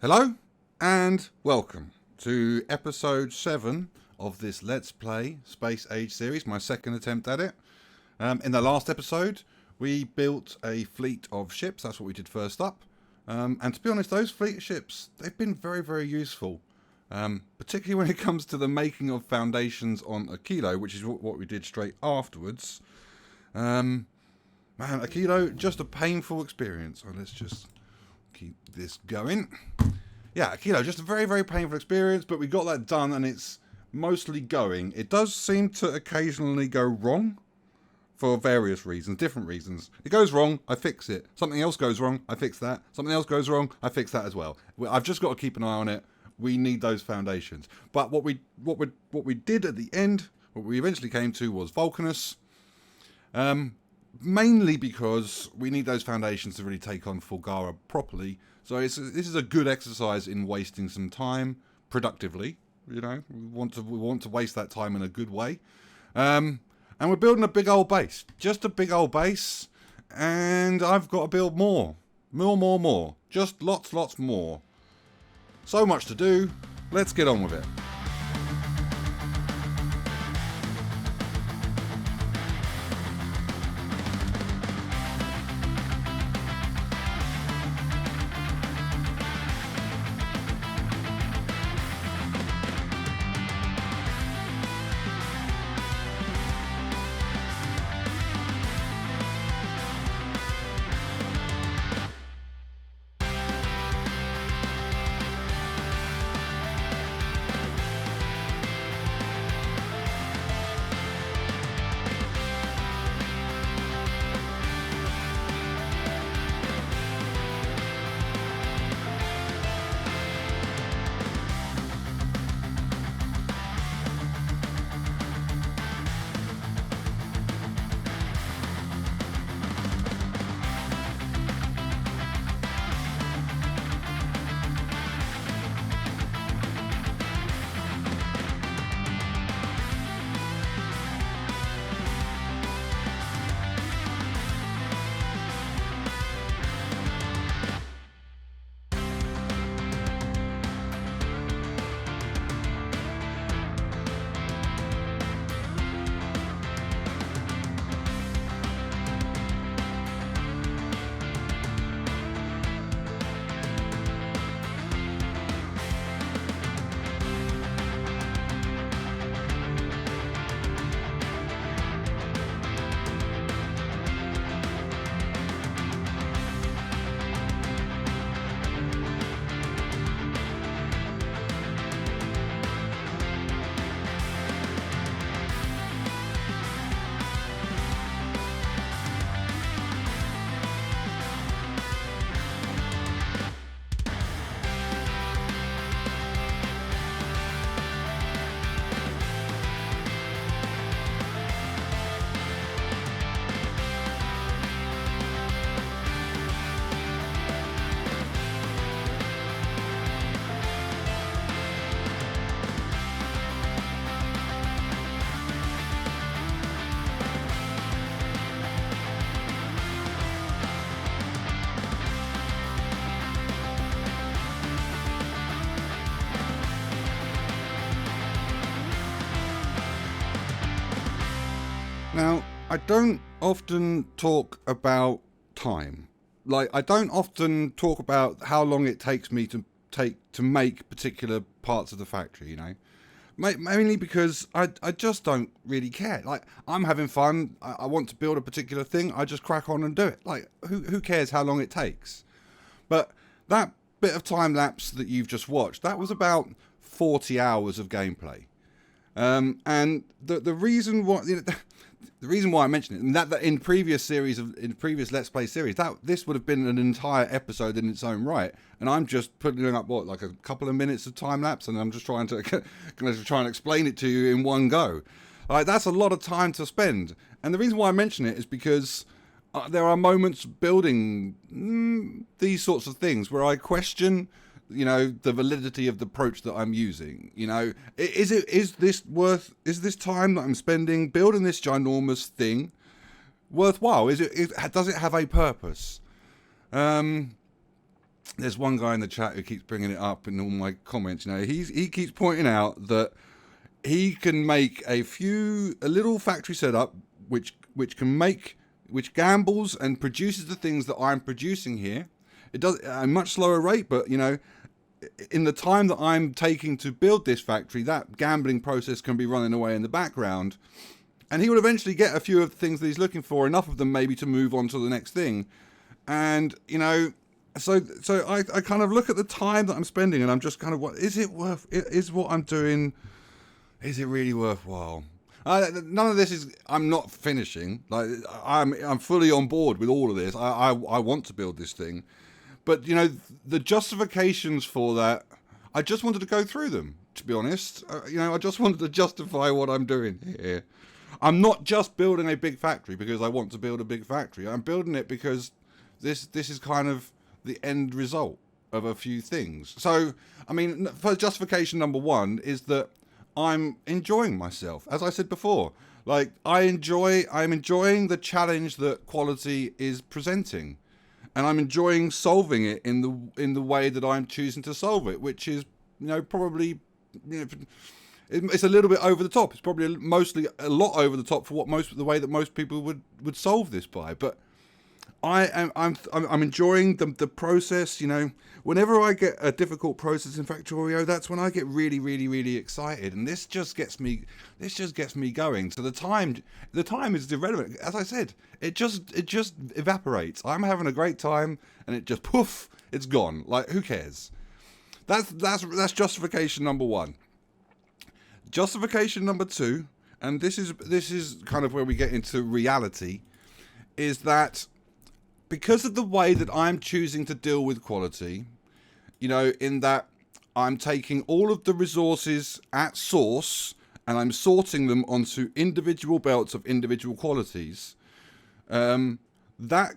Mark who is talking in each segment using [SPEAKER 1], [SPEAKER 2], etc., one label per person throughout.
[SPEAKER 1] Hello and welcome to episode 7 of this Let's Play Space Age series, my second attempt at it. In the last episode, we built a fleet of ships. That's what we did first up. And to be honest, those fleet of ships, they've been very, very useful. Particularly when it comes to the making of foundations on a kilo, which is what we did straight afterwards. Man, a kilo, just a painful experience. So let's just keep this going. Yeah, a kilo, just a very, very painful experience, but we got that done and it's mostly going. It does seem to occasionally go wrong for various reasons, different reasons. It goes wrong, I fix it. Something else goes wrong, I fix that. Something else goes wrong, I fix that as well. I've just got to keep an eye on it. We need those foundations. But what we did at the end, what we eventually came to was Vulcanus. Mainly because we need those foundations to really take on Fulgara properly. So this is a good exercise in wasting some time productively. You know, we want to waste that time in a good way. And we're building a big old base, just a big old base. And I've got to build more, just lots more. So much to do. Let's get on with it. Now, I don't often talk about time. Like, I don't often talk about how long it takes me to make particular parts of the factory, you know. Mainly because I just don't really care. Like, I'm having fun. I want to build a particular thing. I just crack on and do it. Like, who cares how long it takes? But that bit of time lapse that you've just watched, that was about 40 hours of gameplay. And the reason why, you know, the reason why I mention it, and that in previous Let's Play series, that this would have been an entire episode in its own right, and I'm just putting up like a couple of minutes of time lapse, and I'm just trying to try and explain it to you in one go. Like, that's a lot of time to spend, and the reason why I mention it is because there are moments building these sorts of things where I question, you know, the validity of the approach that I'm using. You know, is this time that I'm spending building this ginormous thing worthwhile? Does it have a purpose? there's one guy in the chat who keeps bringing it up in all my comments. You know, he keeps pointing out that he can make a little factory setup which gambles and produces the things that I'm producing here. It does at a much slower rate, but you know, in the time that I'm taking to build this factory, that gambling process can be running away in the background, and he will eventually get a few of the things that he's looking for, enough of them maybe to move on to the next thing. And you know, so I kind of look at the time that I'm spending, and I'm just kind of, what is it worth? Is what I'm doing, is it really worthwhile? None of this is. I'm not finishing. Like I'm fully on board with all of this. I want to build this thing, but you know, the justifications for that, I just wanted to go through them. To be honest, you know, I just wanted to justify what I'm doing here. I'm not just building a big factory because I want to build a big factory. I'm building it because this is kind of the end result of a few things. So, I mean, for justification number one is that I'm enjoying myself. As I said before, like I'm enjoying the challenge that quality is presenting, and I'm enjoying solving it in the way that I'm choosing to solve it, which is, you know, probably, you know, it's a little bit over the top. It's probably mostly a lot over the top for the way that most people would solve this by. But I'm enjoying the process. You know, whenever I get a difficult process in Factorio, that's when I get really, really, really excited, and this just gets me going. So the time is irrelevant. As I said, it just evaporates. I'm having a great time, and it just poof, it's gone. Like, who cares? That's justification number one. Justification number two, and this is kind of where we get into reality, is that because of the way that I'm choosing to deal with quality, you know, in that I'm taking all of the resources at source and I'm sorting them onto individual belts of individual qualities, that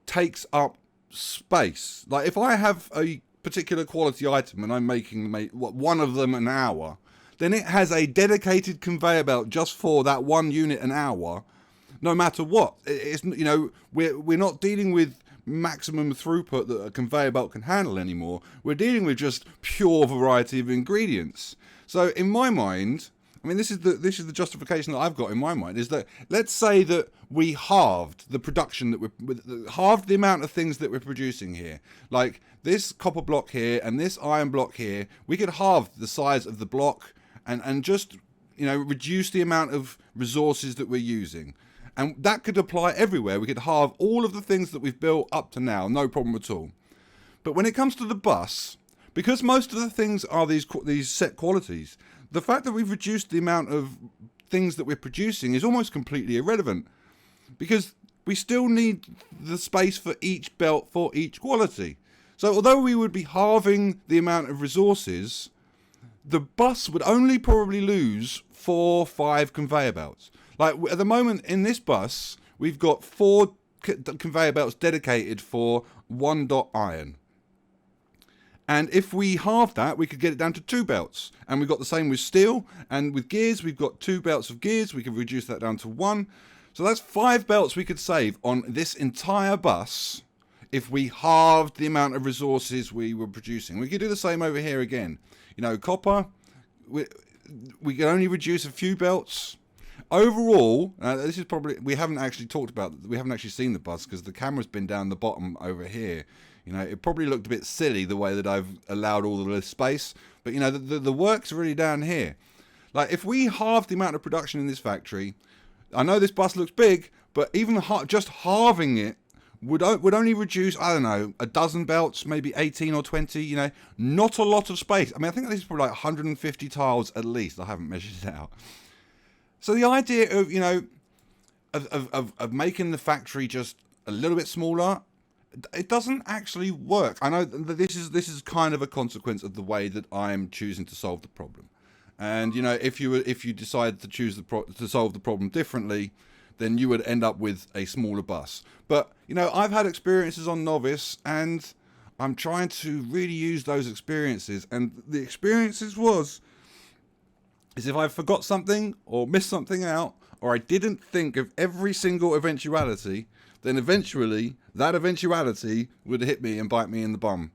[SPEAKER 1] takes up space. Like if I have a particular quality item and I'm making one of them an hour, then it has a dedicated conveyor belt just for that 1 unit an hour, no matter what. It's, you know, we're not dealing with maximum throughput that a conveyor belt can handle anymore. We're dealing with just pure variety of ingredients. So in my mind, I mean, this is the justification that I've got in my mind, is that let's say that we halved the production halved the amount of things that we're producing here. Like this copper block here and this iron block here, we could halve the size of the block and just, you know, reduce the amount of resources that we're using. And that could apply everywhere. We could halve all of the things that we've built up to now, no problem at all. But when it comes to the bus, because most of the things are these set qualities, the fact that we've reduced the amount of things that we're producing is almost completely irrelevant, because we still need the space for each belt for each quality. So although we would be halving the amount of resources, the bus would only probably lose 4 or 5 conveyor belts. Like at the moment in this bus, we've got 4 conveyor belts dedicated for 1 dot iron. And if we halve that, we could get it down to 2 belts. And we've got the same with steel. And with gears, we've got 2 belts of gears. We can reduce that down to 1. So that's 5 belts we could save on this entire bus if we halved the amount of resources we were producing. We could do the same over here again. You know, copper, we can only reduce a few belts. Overall, this is probably, we haven't actually seen the bus because the camera's been down the bottom over here. You know, it probably looked a bit silly the way that I've allowed all of this space, but you know, the work's really down here. Like if we halved the amount of production in this factory, I know this bus looks big, but even just halving it would only reduce, I don't know, a dozen belts, maybe 18 or 20, you know, not a lot of space. I mean, I think this is probably like 150 tiles at least. I haven't measured it out. So the idea of, you know, of making the factory just a little bit smaller, it doesn't actually work. I know that this is kind of a consequence of the way that I'm choosing to solve the problem. And you know, if you decide to choose to solve the problem differently, then you would end up with a smaller bus. But you know, I've had experiences on Novice, and I'm trying to really use those experiences. And the experiences is if I forgot something or missed something out, or I didn't think of every single eventuality, then eventually that eventuality would hit me and bite me in the bum.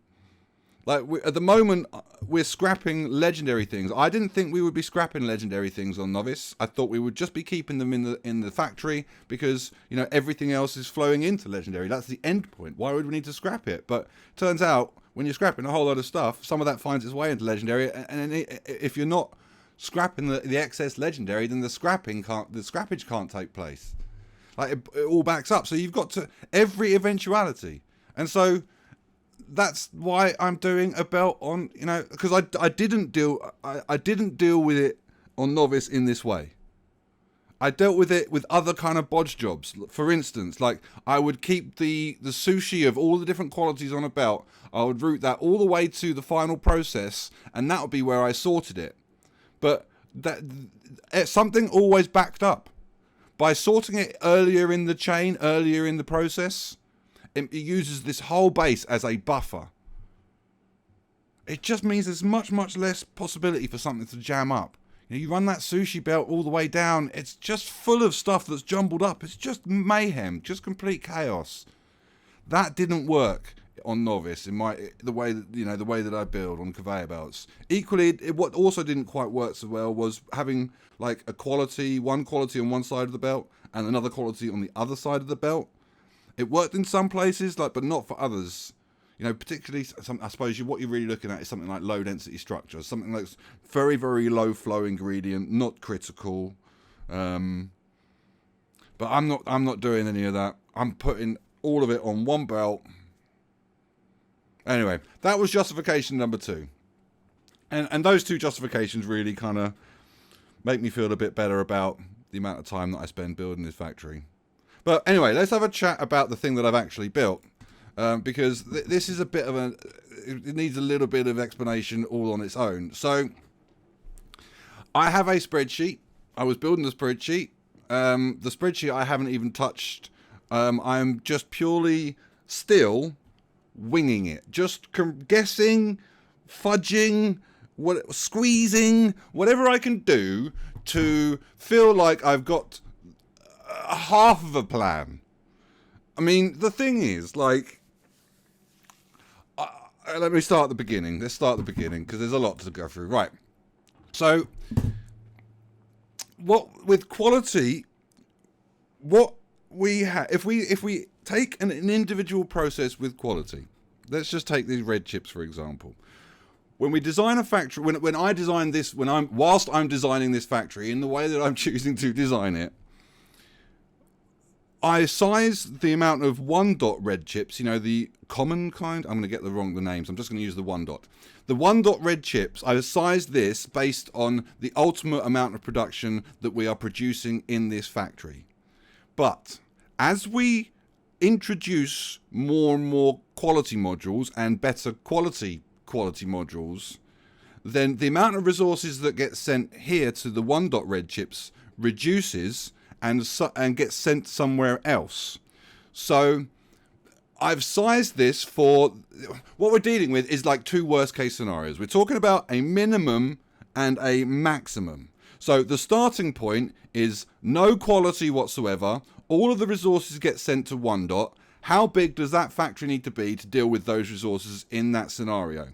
[SPEAKER 1] Like at the moment, we're scrapping legendary things. I didn't think we would be scrapping legendary things on Novice. I thought we would just be keeping them in the factory because everything else is flowing into legendary. That's the end point. Why would we need to scrap it? But turns out when you're scrapping a whole lot of stuff, some of that finds its way into legendary. And if you're not scrapping the excess legendary, then the scrappage can't take place. Like it all backs up. So you've got to every eventuality, and so. That's why I'm doing a belt on, because I didn't deal with it on Novice in this way. I dealt with it with other kind of bodge jobs. For instance, like I would keep the sushi of all the different qualities on a belt. I would route that all the way to the final process, and that would be where I sorted it. But something always backed up. By sorting it earlier in the chain, earlier in the process, it uses this whole base as a buffer. It just means there's much, much less possibility for something to jam up. You run that sushi belt all the way down, it's just full of stuff that's jumbled up. It's just mayhem, just complete chaos. That didn't work on Novice in the way that I build on conveyor belts. Equally, what also didn't quite work so well was having like one quality on one side of the belt and another quality on the other side of the belt. It worked in some places, but not for others. Particularly, I suppose what you're really looking at is something like low density structure, something that's very, very low flow ingredient, not critical. But I'm not doing any of that. I'm putting all of it on one belt. Anyway, that was justification number 2, and those 2 justifications really kind of make me feel a bit better about the amount of time that I spend building this factory. But anyway, let's have a chat about the thing that I've actually built, because this is it needs a little bit of explanation all on its own. So, I have a spreadsheet. I was building the spreadsheet. The spreadsheet I haven't even touched. I'm just purely still winging it. Just guessing, fudging, squeezing, whatever I can do to feel like I've got half of a plan. I mean, the thing is, let me start at the beginning. Let's start at the beginning, because there's a lot to go through. Right. So, with quality, what we have, if we take an individual process with quality, let's just take these red chips, for example. When we design a factory, whilst I'm designing this factory in the way that I'm choosing to design it, I size the amount of 1-dot red chips, the common kind. I'm going to get the names. I'm just going to use the 1-dot. The 1-dot red chips, I sized this based on the ultimate amount of production that we are producing in this factory. But as we introduce more and more quality modules and better quality modules, then the amount of resources that get sent here to the 1-dot red chips reduces and gets sent somewhere else. So I've sized this for what we're dealing with is like 2 worst case scenarios. We're talking about a minimum and a maximum. So the starting point is no quality whatsoever. All of the resources get sent to 1-dot. How big does that factory need to be to deal with those resources in that scenario?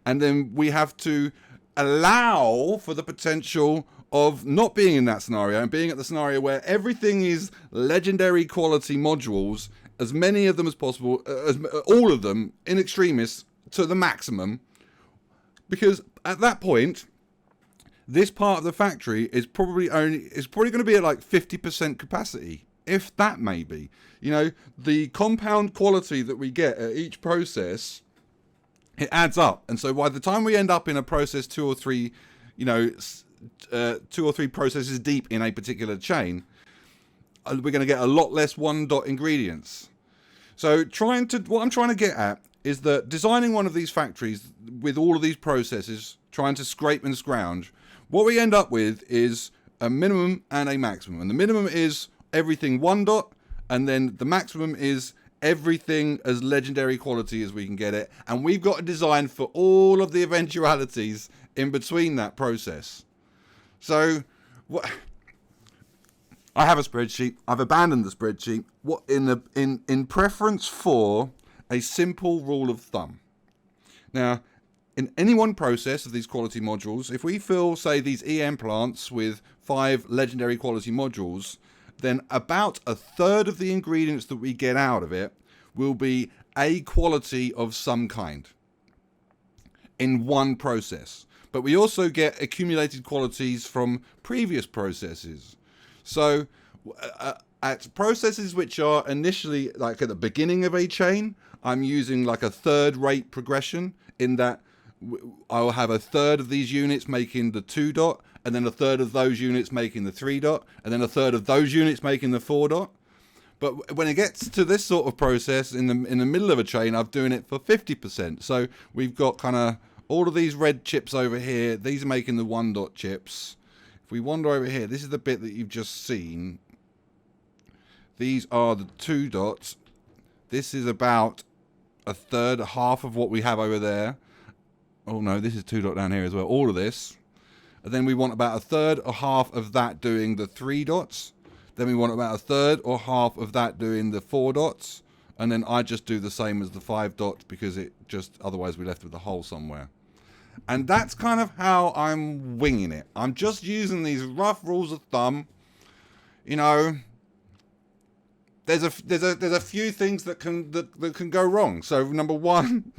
[SPEAKER 1] And then we have to allow for the potential of not being in that scenario and being at the scenario where everything is legendary quality modules, as many of them as possible, all of them in extremis to the maximum, because at that point, this part of the factory is probably going to be at like 50% capacity, if that may be. The compound quality that we get at each process, it adds up, and so by the time we end up in a process 2 or 3, 2 or 3 processes deep in a particular chain, we're going to get a lot less 1-dot ingredients. So what I'm trying to get at is that designing one of these factories with all of these processes, trying to scrape and scrounge, what we end up with is a minimum and a maximum. And the minimum is everything 1-dot, and then the maximum is everything as legendary quality as we can get it. And we've got a design for all of the eventualities in between that process. So, I have a spreadsheet. I've abandoned the spreadsheet. In preference for a simple rule of thumb. Now, in any one process of these quality modules, if we fill, say, these EM plants with 5 legendary quality modules, then about a third of the ingredients that we get out of it will be a quality of some kind in one process. But we also get accumulated qualities from previous processes. So at processes which are initially like at the beginning of a chain, I'm using like a third rate progression in that I will have a third of these units making the 2 dot, and then a third of those units making the 3 dot, and then a third of those units making the 4 dot. But when it gets to this sort of process in the middle of a chain, I'm doing it for 50%. So we've got kind of all of these red chips over here. These are making the 1 dot chips. If we wander over here, this is the bit that you've just seen. These are the 2 dots. This is about a third, half of what we have over there. Oh no, this is 2 dot down here as well. All of this. And then we want about a third or half of that doing the 3 dots. Then we want about a third or half of that doing the 4 dots. And then I just do the same as the 5 dots because it just, otherwise we're left with a hole somewhere. And that's kind of how I'm winging it. I'm just using these rough rules of thumb. You know, there's a few things that can go wrong. So number one,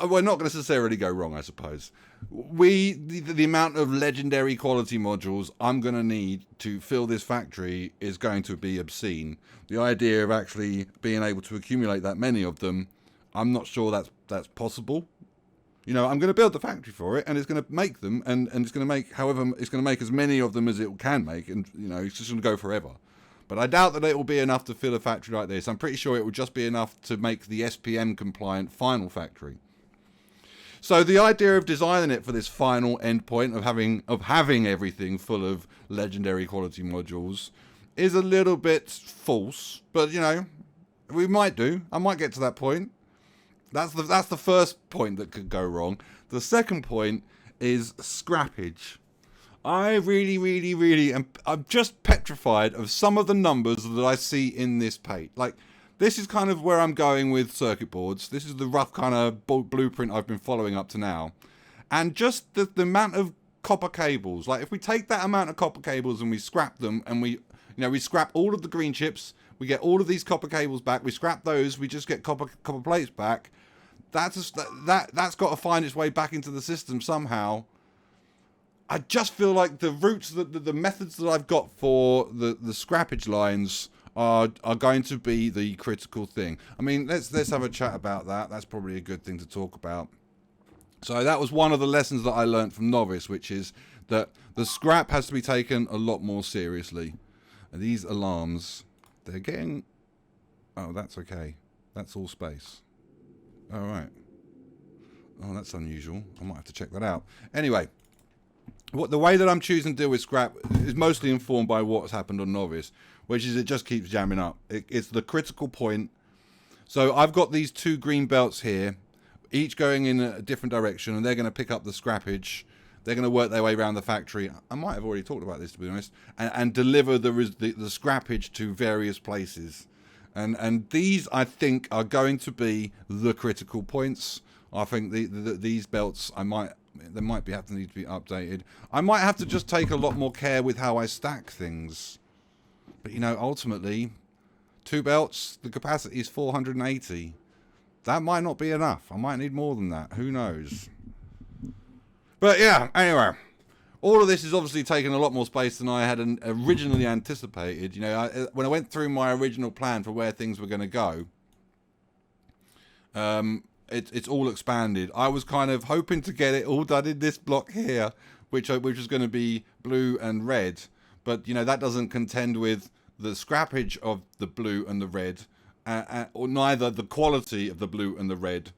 [SPEAKER 1] we're not going to necessarily go wrong, I suppose. The amount of legendary quality modules I'm going to need to fill this factory is going to be obscene. The idea of actually being able to accumulate that many of them, I'm not sure that's possible. You know, I'm going to build the factory for it, and it's going to make them, and it's going to make, however, it's going to make as many of them as it can make, and, you know, it's just going to go forever. But I doubt that it will be enough to fill a factory like this. I'm pretty sure it will just be enough to make the SPM compliant final factory. So the idea of designing it for this final endpoint of having everything full of legendary quality modules is a little bit false, but you know, we might do. I might get to that point. That's the first point that could go wrong. The second point is scrappage. I really I'm just petrified of some of the numbers that I see in this page. Like, this is kind of where I'm going with circuit boards. This is the rough kind of blueprint I've been following up to now. And just the amount of copper cables. Like, if we take that amount of copper cables and we scrap them, and we scrap all of the green chips, we get all of these copper cables back, we scrap those, we just get copper plates back. That's got to find its way back into the system somehow. I just feel like the routes, the methods that I've got for the scrappage lines are going to be the critical thing. I mean, let's have a chat about that. That's probably a good thing to talk about. So that was one of the lessons that I learned from Novice, which is that the scrap has to be taken a lot more seriously. And these alarms, they're getting... Oh, that's okay. That's all space. All right. Oh, that's unusual. I might have to check that out. Anyway, the way that I'm choosing to deal with scrap is mostly informed by what's happened on Novice, which is it just keeps jamming up. It's the critical point. So I've got these 2 green belts here, each going in a different direction, and they're going to pick up the scrappage. They're going to work their way around the factory. I might have already talked about this, to be honest, and deliver the scrappage to various places. And these, I think, are going to be the critical points. I think these belts, they might need to be updated. I might have to just take a lot more care with how I stack things. But, you know, ultimately, 2 belts, the capacity is 480. That might not be enough. I might need more than that. Who knows? But, yeah, anyway. All of this is obviously taking a lot more space than I had originally anticipated. You know, when I went through my original plan for where things were going to go, it's all expanded. I was kind of hoping to get it all done in this block here, which was going to be blue and red. But, you know, that doesn't contend with the scrappage of the blue and the red, or neither the quality of the blue and the red.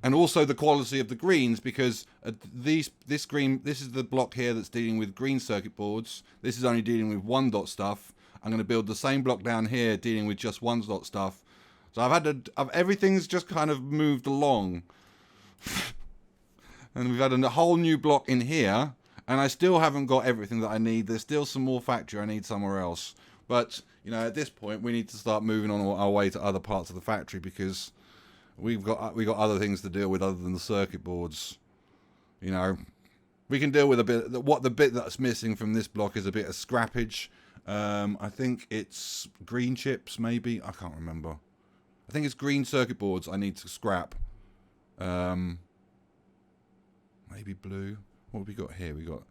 [SPEAKER 1] And also the quality of the greens, because this is the block here that's dealing with green circuit boards. This is only dealing with 1 dot stuff. I'm going to build the same block down here dealing with just 1 dot stuff. So everything's just kind of moved along. And we've had a whole new block in here, and I still haven't got everything that I need. There's still some more factory I need somewhere else. But, you know, at this point, we need to start moving on our way to other parts of the factory, because we've got other things to deal with other than the circuit boards. You know, we can deal with a bit. What the bit that's missing from this block is a bit of scrappage. I think it's green chips, maybe. I can't remember. I think it's green circuit boards I need to scrap. Maybe blue. What have we got here? We got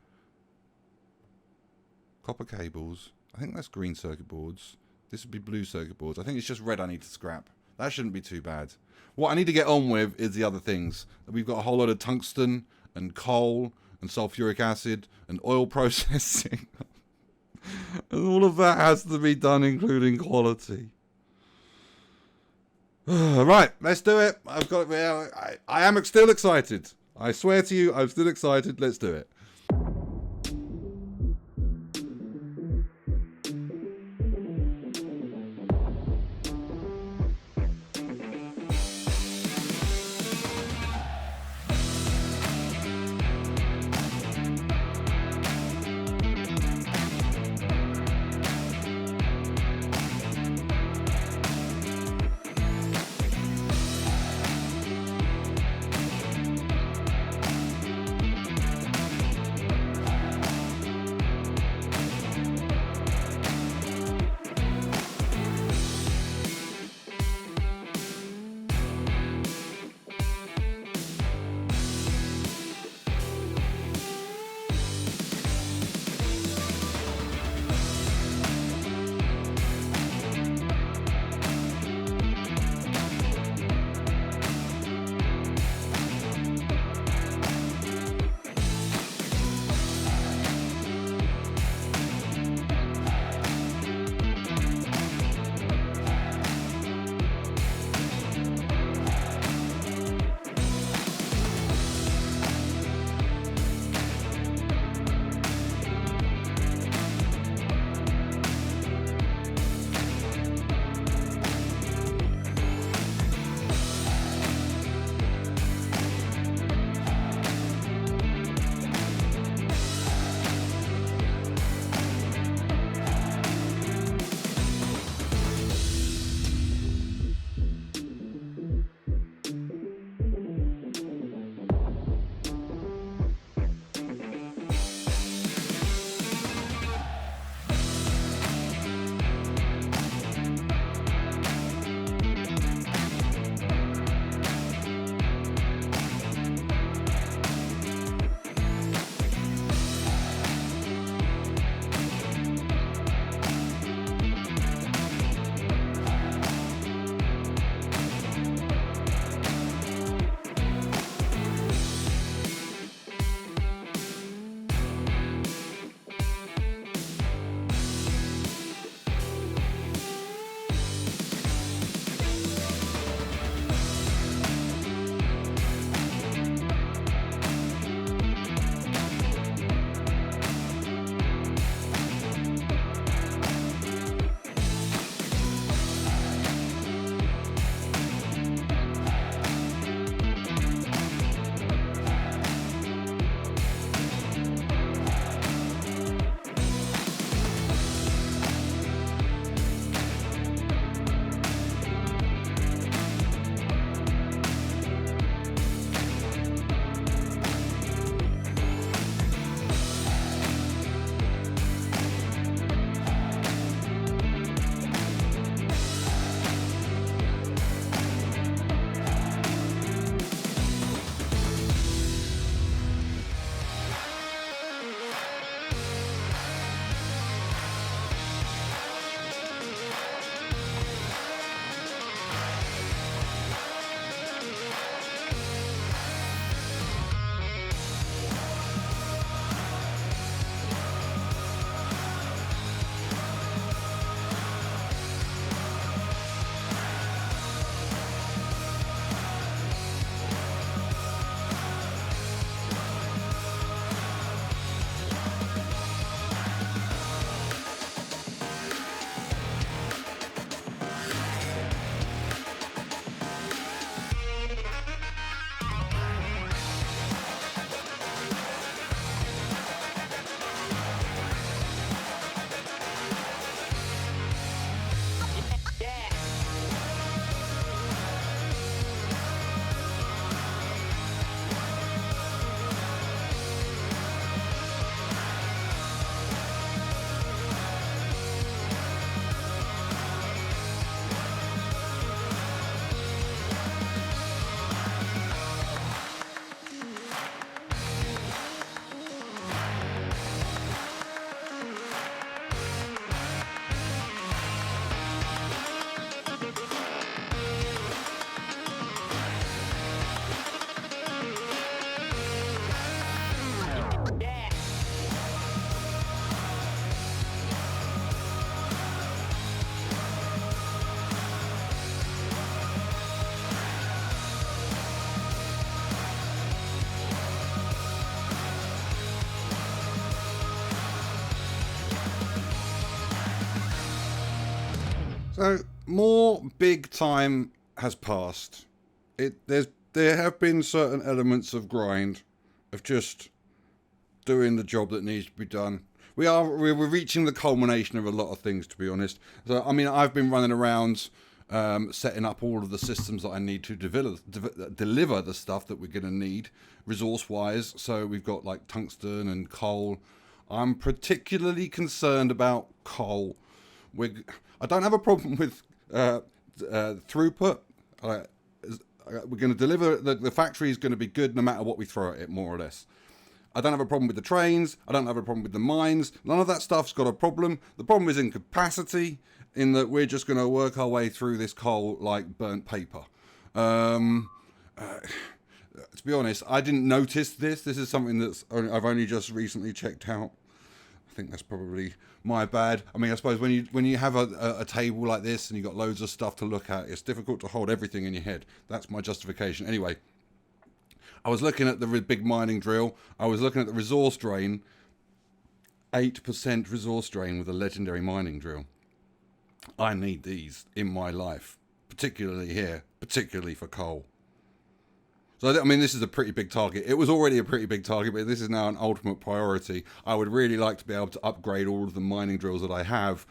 [SPEAKER 1] copper cables. I think that's green circuit boards. This would be blue circuit boards. I think it's just red I need to scrap. That shouldn't be too bad. What I need to get on with is the other things. We've got a whole lot of tungsten and coal and sulfuric acid and oil processing. And all of that has to be done, including quality. Right, let's do it. I am still excited. I swear to you, I'm still excited. Let's do it. So more big time has passed. There have been certain elements of grind, of just doing the job that needs to be done. We're reaching the culmination of a lot of things, to be honest. So I mean, I've been running around setting up all of the systems that I need to deliver the stuff that we're going to need resource-wise. So we've got like tungsten and coal. I'm particularly concerned about coal. I don't have a problem with throughput. We're going to deliver, the factory is going to be good no matter what we throw at it, more or less. I don't have a problem with the trains. I don't have a problem with the mines. None of that stuff's got a problem. The problem is in capacity, in that we're just going to work our way through this coal like burnt paper. To be honest, I didn't notice this. This is something I've only just recently checked out. I think that's probably my bad. I mean, I suppose when you have a table like this and you've got loads of stuff to look at, it's difficult to hold everything in your head. That's my justification. Anyway, I was looking at the big mining drill. I was looking at the resource drain. 8% resource drain with a legendary mining drill. I need these in my life, particularly here, particularly for coal. So, I mean, this is a pretty big target. It was already a pretty big target, but this is now an ultimate priority. I would really like to be able to upgrade all of the mining drills that I have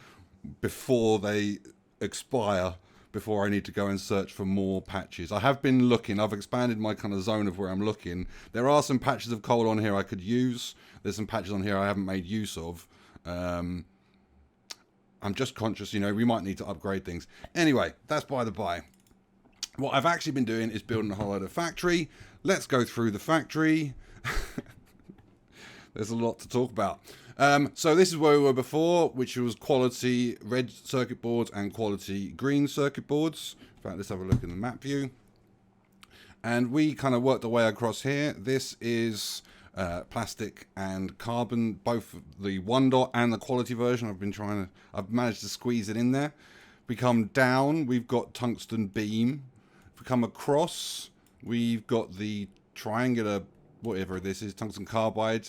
[SPEAKER 1] before they expire, before I need to go and search for more patches. I have been looking. I've expanded my kind of zone of where I'm looking. There are some patches of coal on here I could use. There's some patches on here I haven't made use of. I'm just conscious, we might need to upgrade things. Anyway, that's by the by. What I've actually been doing is building a whole load of factory. Let's go through the factory. There's a lot to talk about. So this is where we were before, which was quality red circuit boards and quality green circuit boards. In fact, let's have a look in the map view. And we kind of worked our way across here. This is plastic and carbon, both the 1 dot and the quality version. I've managed to squeeze it in there. We come down, we've got tungsten beam. If we come across, we've got the triangular, whatever this is, tungsten carbide,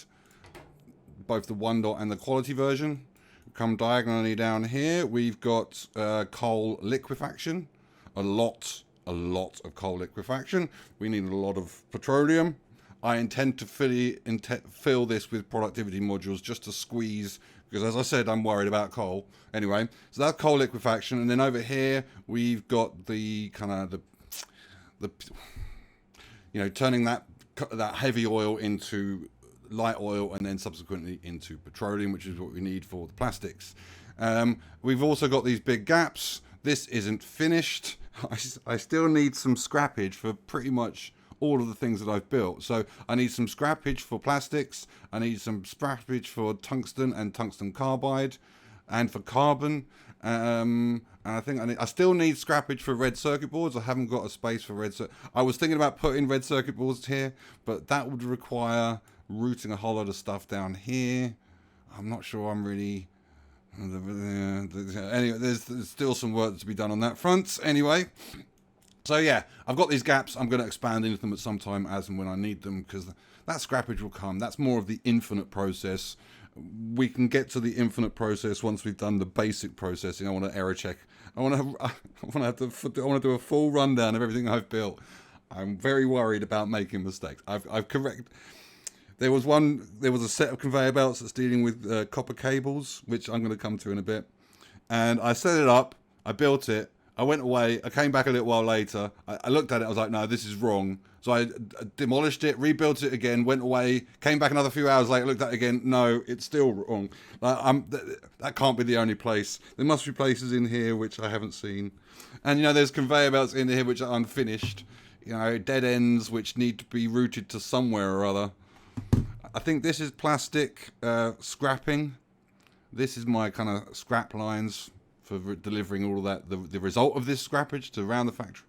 [SPEAKER 1] both the 1 dot and the quality version. Come diagonally down here, we've got coal liquefaction, a lot of coal liquefaction. We need a lot of petroleum. I intend to fill this with productivity modules just to squeeze, because as I said, I'm worried about coal. Anyway, so that's coal liquefaction, and then over here we've got the kind of the turning that heavy oil into light oil and then subsequently into petroleum, which is what we need for the plastics. We've also got these big gaps. This isn't finished. I still need some scrappage for pretty much all of the things that I've built. So I need some scrappage for plastics. I need some scrappage for tungsten and tungsten carbide and for carbon. And I think I still need scrappage for red circuit boards. I haven't got a space for red circuit. I was thinking about putting red circuit boards here, but that would require routing a whole lot of stuff down here. I'm not sure I'm really... Anyway, there's still some work to be done on that front. Anyway, so yeah, I've got these gaps. I'm going to expand into them at some time as and when I need them, because that scrappage will come. That's more of the infinite process. We can get to the infinite process once we've done the basic processing. I want to error check. I want to do a full rundown of everything I've built. I'm very worried about making mistakes. I've corrected. There was a set of conveyor belts that's dealing with copper cables, which I'm going to come to in a bit. And I set it up. I built it. I went away. I came back a little while later. I looked at it. I was like, no, this is wrong. So I demolished it, rebuilt it again, went away, came back another few hours later, looked at it again. No, it's still wrong. That can't be the only place. There must be places in here which I haven't seen. And, there's conveyor belts in here which are unfinished. Dead ends which need to be routed to somewhere or other. I think this is plastic scrapping. This is my kind of scrap lines for delivering all of that, the result of this scrappage to around the factory.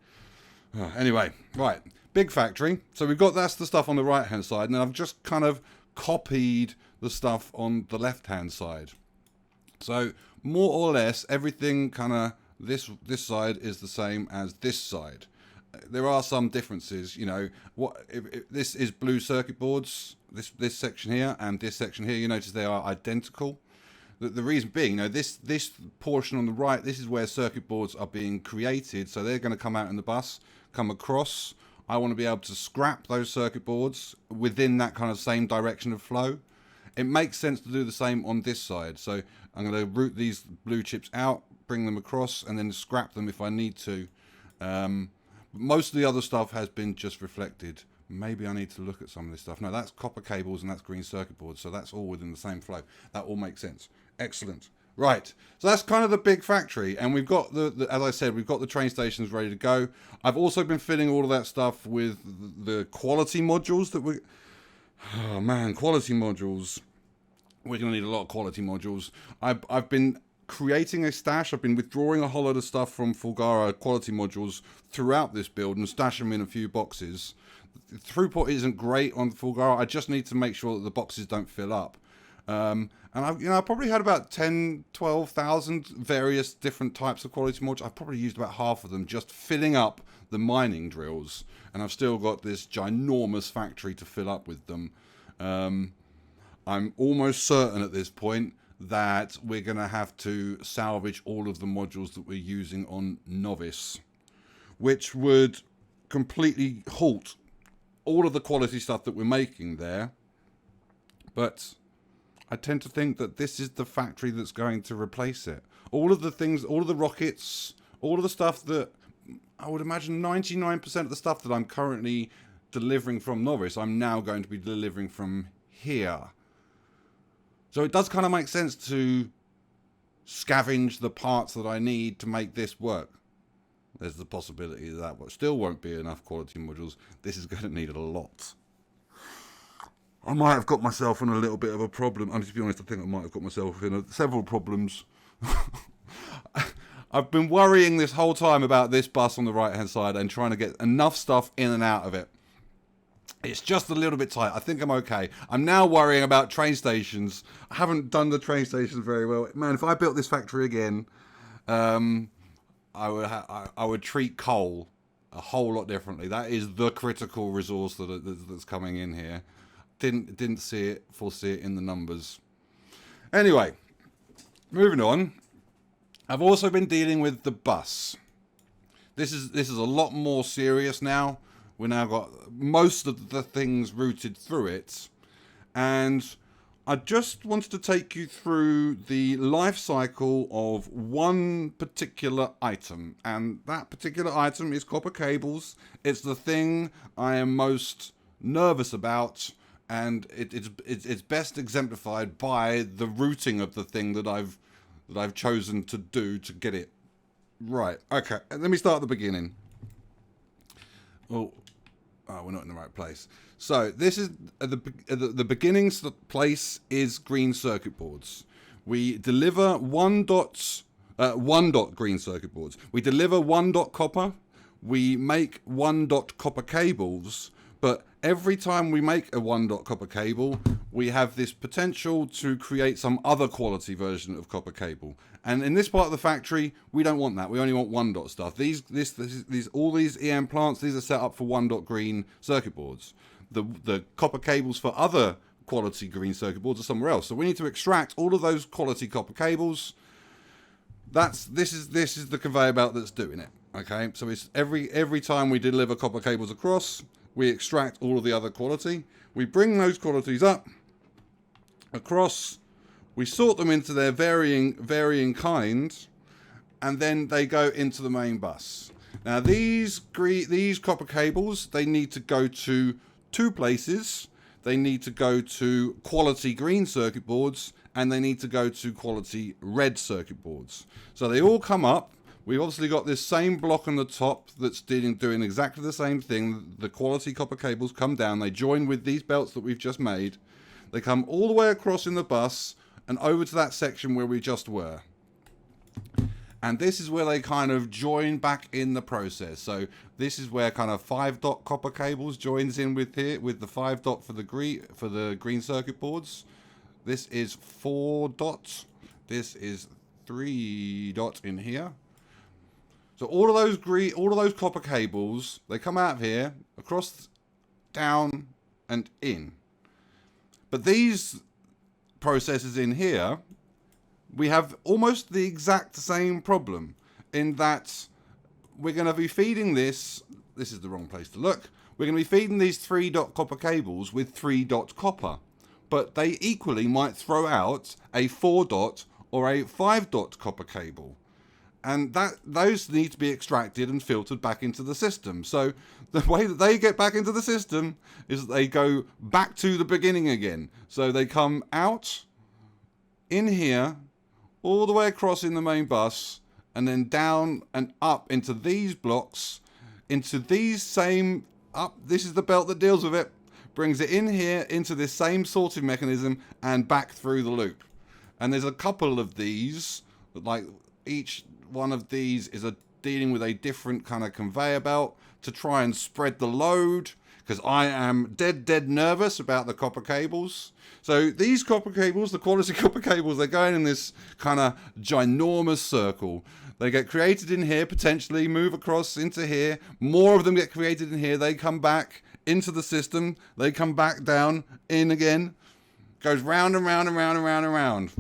[SPEAKER 1] Anyway, right, big factory. So that's the stuff on the right hand side, and I've just kind of copied the stuff on the left hand side. So more or less everything kind of this side is the same as this side. There are some differences, if this is blue circuit boards, this section here and this section here, you notice they are identical. The reason being, this portion on the right, this is where circuit boards are being created. So they're going to come out in the bus, come across. I want to be able to scrap those circuit boards within that kind of same direction of flow. It makes sense to do the same on this side. So I'm going to route these blue chips out, bring them across, and then scrap them if I need to. Most of the other stuff has been just reflected. Maybe I need to look at some of this stuff. No, that's copper cables and that's green circuit boards. So that's all within the same flow. That all makes sense. Excellent. Right. So that's kind of the big factory. And we've got as I said, we've got the train stations ready to go. I've also been filling all of that stuff with the quality modules that oh man, quality modules. We're going to need a lot of quality modules. I've been creating a stash. I've been withdrawing a whole lot of stuff from Fulgara quality modules throughout this build and stash them in a few boxes. The throughput isn't great on Fulgara. I just need to make sure that the boxes don't fill up. And I probably had about 10, 12,000 various different types of quality modules. I've probably used about half of them just filling up the mining drills. And I've still got this ginormous factory to fill up with them. I'm almost certain at this point that we're going to have to salvage all of the modules that we're using on Novice, which would completely halt all of the quality stuff that we're making there. But I tend to think that this is the factory that's going to replace it. All of the things, all of the rockets, all of the stuff that I would imagine 99% of the stuff that I'm currently delivering from Novice, I'm now going to be delivering from here. So it does kind of make sense to scavenge the parts that I need to make this work. There's the possibility that still won't be enough quality modules. This is going to need a lot. I might have got myself in a little bit of a problem. I mean, to be honest, I think I might have got myself in several problems. I've been worrying this whole time about this bus on the right-hand side and trying to get enough stuff in and out of it. It's just a little bit tight. I think I'm okay. I'm now worrying about train stations. I haven't done the train stations very well. Man, if I built this factory again, I would treat coal a whole lot differently. That is the critical resource that's coming in here. Didn't foresee it in the numbers. Anyway, moving on. I've also been dealing with the bus. This is a lot more serious now. We now got most of the things routed through it, and I just wanted to take you through the life cycle of one particular item, and that particular item is copper cables. It's the thing I am most nervous about, and it's best exemplified by the routing of the thing that I've chosen to do to get it right. Okay, let me start at the beginning. Oh, we're not in the right place. So this is the beginning place is green circuit boards. We deliver one dot green circuit boards. We deliver 1 dot copper. We make 1 dot copper cables. But every time we make a 1 dot copper cable, we have this potential to create some other quality version of copper cable. And in this part of the factory, we don't want that. We only want 1 dot stuff. All these EM plants, these are set up for 1 dot green circuit boards. The copper cables for other quality green circuit boards are somewhere else. So we need to extract all of those quality copper cables. This is the conveyor belt that's doing it. Okay, so it's every time we deliver copper cables across, we extract all of the other quality. We bring those qualities up, across, we sort them into their varying kinds, and then they go into the main bus. Now these copper cables, they need to go to 2 places. They need to go to quality green circuit boards, and they need to go to quality red circuit boards. So they all come up. We've obviously got this same block on the top that's doing exactly the same thing. The quality copper cables come down. They join with these belts that we've just made. They come all the way across in the bus and over to that section where we just were. And this is where they kind of join back in the process. So this is where kind of 5 dot copper cables joins in with here, with the 5 dot for the green circuit boards. This is 4 dots. This is 3 dots in here. So all of those copper cables, they come out of here, across, down, and in. But these processes in here, we have almost the exact same problem in that we're going to be feeding this is the wrong place to look, we're going to be feeding these 3-dot copper cables with 3-dot copper, but they equally might throw out a 4-dot or a 5-dot copper cable. And those need to be extracted and filtered back into the system. So the way that they get back into the system is that they go back to the beginning again. So they come out in here, all the way across in the main bus, and then down and up into these blocks, into these same, up, this is the belt that deals with it, brings it in here into this same sorting mechanism and back through the loop. And there's a couple of these, like each one of these is dealing with a different kind of conveyor belt to try and spread the load, because I am dead nervous about the copper cables. So these copper cables, the quality copper cables, they're going in this kind of ginormous circle. They get created in here, potentially move across into here. More of them get created in here. They come back into the system. They come back down, in again. Goes round and round and round and round and round.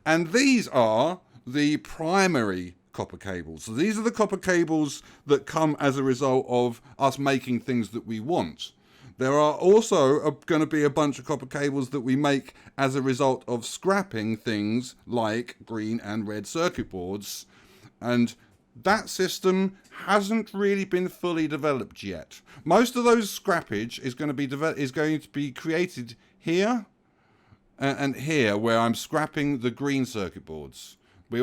[SPEAKER 1] And these are the primary copper cables. So these are the copper cables that come as a result of us making things that we want. There are also going to be a bunch of copper cables that we make as a result of scrapping things like green and red circuit boards. And that system hasn't really been fully developed yet. Most of those scrappage is going to be created here and here, where I'm scrapping the green circuit boards. I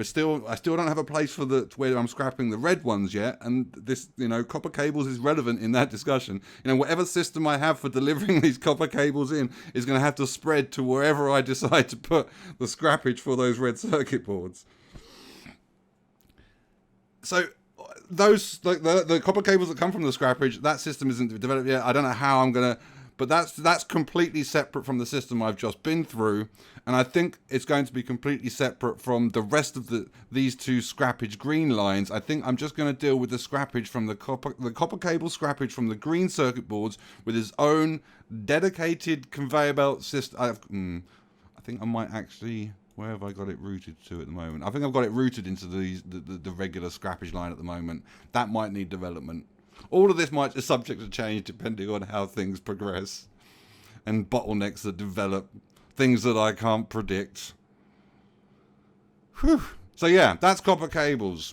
[SPEAKER 1] still don't have a place for where I'm scrapping the red ones yet, and this, copper cables is relevant in that discussion. Whatever system I have for delivering these copper cables in is going to have to spread to wherever I decide to put the scrappage for those red circuit boards. So those, like the copper cables that come from the scrappage, that system isn't developed yet. I don't know how I'm gonna. But that's completely separate from the system I've just been through, and I think it's going to be completely separate from the rest of these two scrappage green lines. I think I'm just going to deal with the scrappage from the copper cable scrappage from the green circuit boards with its own dedicated conveyor belt system. I think I might actually. Where have I got it routed to at the moment? I think I've got it routed into the regular scrappage line at the moment. That might need development. All of this might be subject to change depending on how things progress and bottlenecks that develop, things that I can't predict. Whew. So yeah, that's copper cables.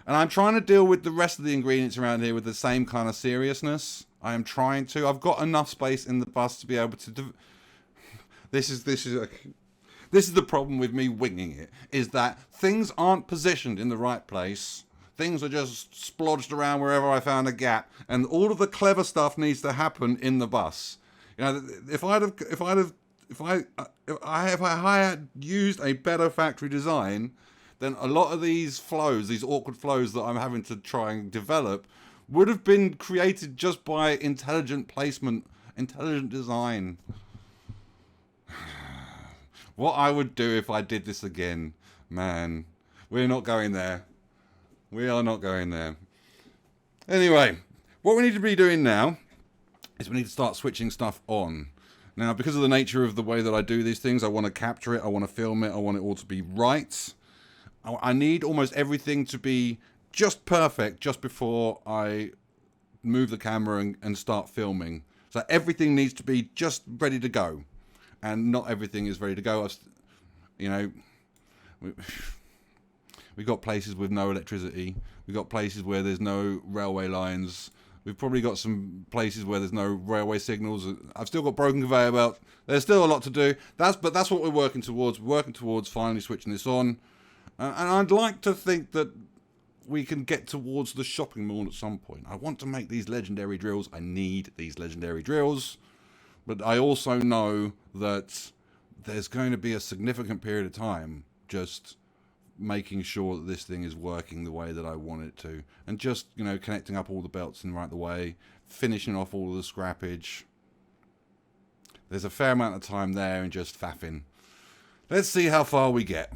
[SPEAKER 1] And I'm trying to deal with the rest of the ingredients around here with the same kind of seriousness. I am trying to. I've got enough space in the bus to be able to This is the problem with me winging it, is that things aren't positioned in the right place. Things are just splodged around wherever I found a gap, and all of the clever stuff needs to happen in the bus. If I had used a better factory design, then a lot of these flows, these awkward flows that I'm having to try and develop, would have been created just by intelligent placement, intelligent design. What I would do if I did this again, man. We're not going there. We are not going there. Anyway, what we need to be doing now is we need to start switching stuff on. Now, because of the nature of the way that I do these things, I want to capture it, I want to film it, I want it all to be right. I need almost everything to be just perfect just before I move the camera and start filming. So everything needs to be just ready to go. And not everything is ready to go. We've got places with no electricity. We've got places where there's no railway lines. We've probably got some places where there's no railway signals. I've still got broken conveyor belt. There's still a lot to do. But that's what we're working towards. We're working towards finally switching this on. And I'd like to think that we can get towards the shopping mall at some point. I want to make these legendary drills. I need these legendary drills. But I also know that there's going to be a significant period of time just making sure that this thing is working the way that I want it to. And just, connecting up all the belts in the way, finishing off all of the scrappage. There's a fair amount of time there and just faffing. Let's see how far we get.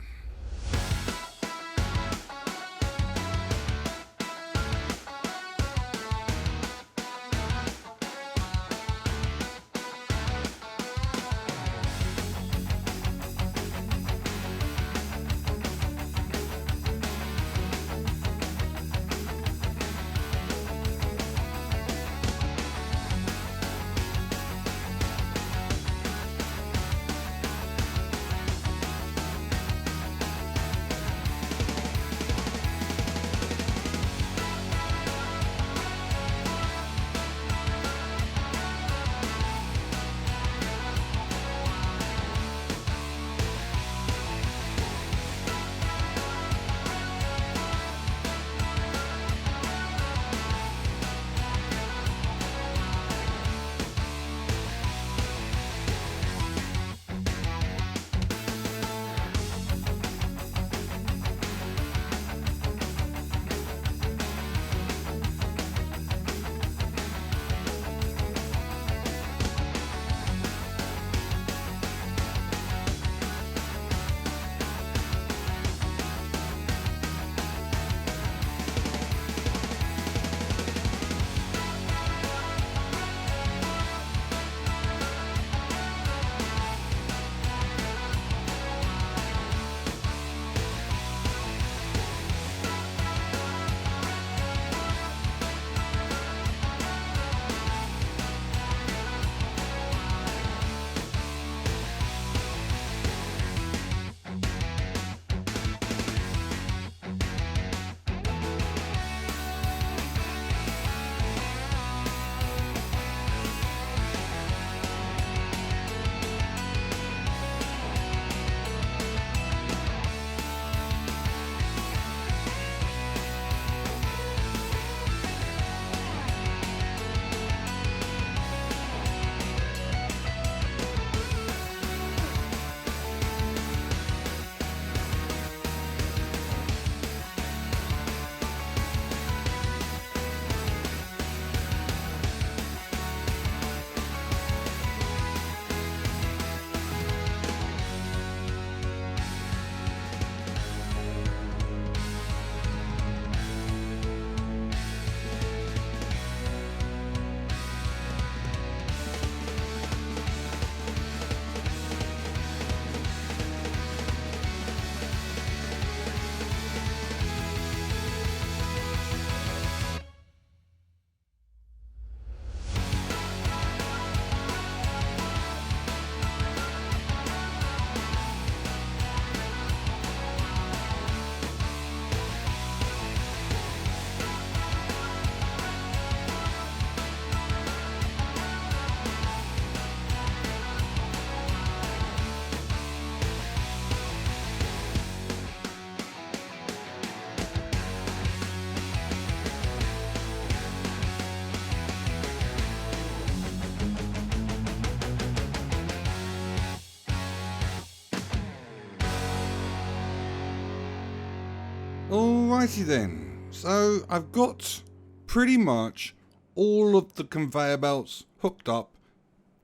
[SPEAKER 1] Alrighty then. So I've got pretty much all of the conveyor belts hooked up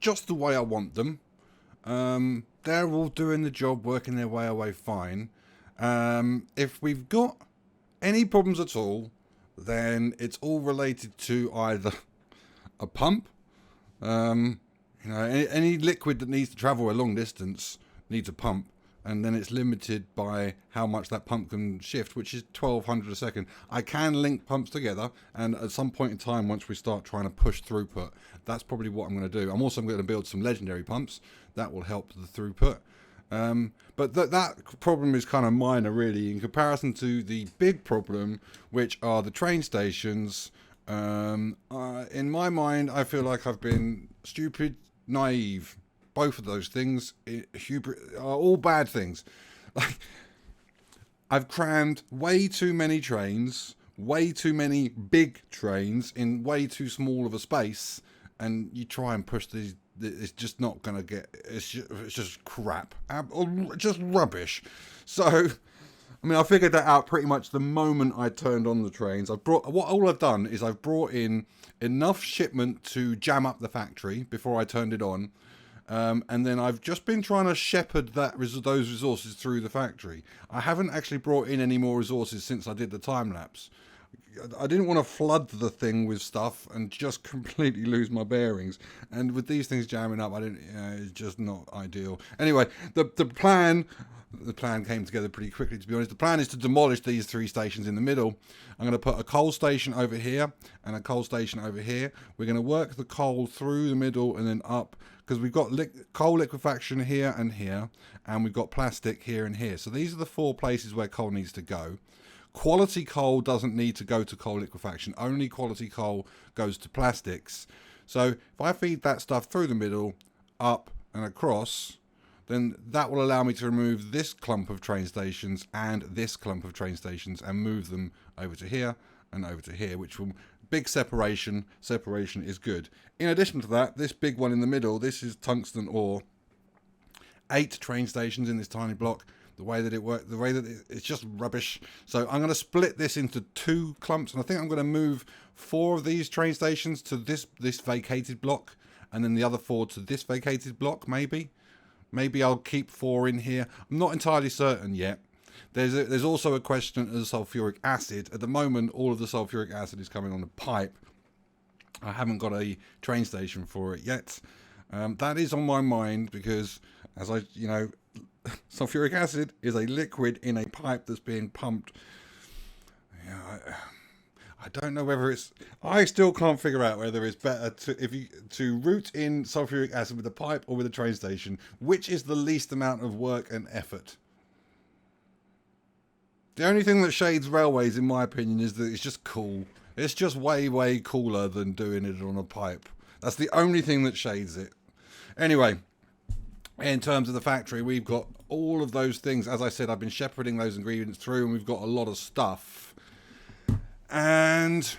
[SPEAKER 1] just the way I want them. They're all doing the job, working their way away fine. If we've got any problems at all, then it's all related to either a pump, any liquid that needs to travel a long distance needs a pump, and then it's limited by how much that pump can shift, which is 1200 a second. I can link pumps together, and at some point in time, once we start trying to push throughput, that's probably what I'm going to do. I'm also going to build some legendary pumps that will help the throughput. But that problem is kind of minor, really, in comparison to the big problem, which are the train stations. In my mind, I feel like I've been stupid, naive. Both of those things are all bad things. Like, I've crammed way too many trains, way too many big trains in way too small of a space, and you try and push these. It's just not going to get. It's just crap, just rubbish. So, I mean, I figured that out pretty much the moment I turned on the trains. All I've done is I've brought in enough shipment to jam up the factory before I turned it on. And then I've just been trying to shepherd those resources through the factory. I haven't actually brought in any more resources since I did the time lapse. I didn't want to flood the thing with stuff and just completely lose my bearings. And with these things jamming up, it's just not ideal. Anyway, the plan came together pretty quickly, to be honest. The plan is to demolish these 3 stations in the middle. I'm going to put a coal station over here and a coal station over here. We're going to work the coal through the middle and then up, because we've got coal liquefaction here, and we've got plastic here and here. So these are the 4 places where coal needs to go. Quality coal doesn't need to go to coal liquefaction. Only quality coal goes to plastics. So if I feed that stuff through the middle, up and across, then that will allow me to remove this clump of train stations and this clump of train stations and move them over to here and over to here, which will... Big separation. Separation is good. In addition to that, this big one in the middle, this is tungsten ore. 8 train stations in this tiny block. The way that it works, it's just rubbish. So I'm going to split this into 2 clumps, and I think I'm going to move 4 of these train stations to this vacated block, and then the other 4 to this vacated block, maybe. Maybe I'll keep 4 in here. I'm not entirely certain yet. There's also a question of sulfuric acid. At the moment, all of the sulfuric acid is coming on the pipe. I haven't got a train station for it yet. That is on my mind because, sulfuric acid is a liquid in a pipe that's being pumped. Yeah, I don't know whether it's... I still can't figure out whether it's better to route in sulfuric acid with a pipe or with a train station. Which is the least amount of work and effort? The only thing that shades railways, in my opinion, is that it's just cool. It's just way, way cooler than doing it on a pipe. That's the only thing that shades it. Anyway, in terms of the factory, we've got all of those things. As I said, I've been shepherding those ingredients through, and we've got a lot of stuff. And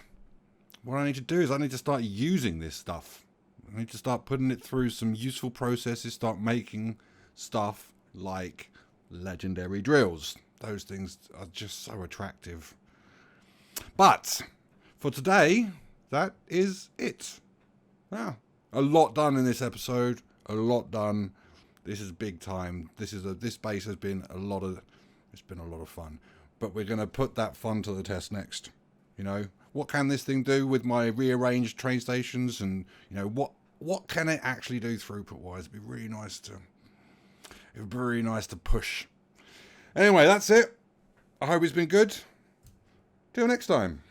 [SPEAKER 1] what I need to do is I need to start using this stuff. I need to start putting it through some useful processes, start making stuff like legendary drills. Those things are just so attractive. But for today, that is it. Wow. A lot done in this episode. A lot done. This is big time. This base has been a lot of fun. But we're going to put that fun to the test next. What can this thing do with my rearranged train stations, and what can it actually do throughput wise? It'd be really nice to push. Anyway, that's it. I hope it's been good. Till next time.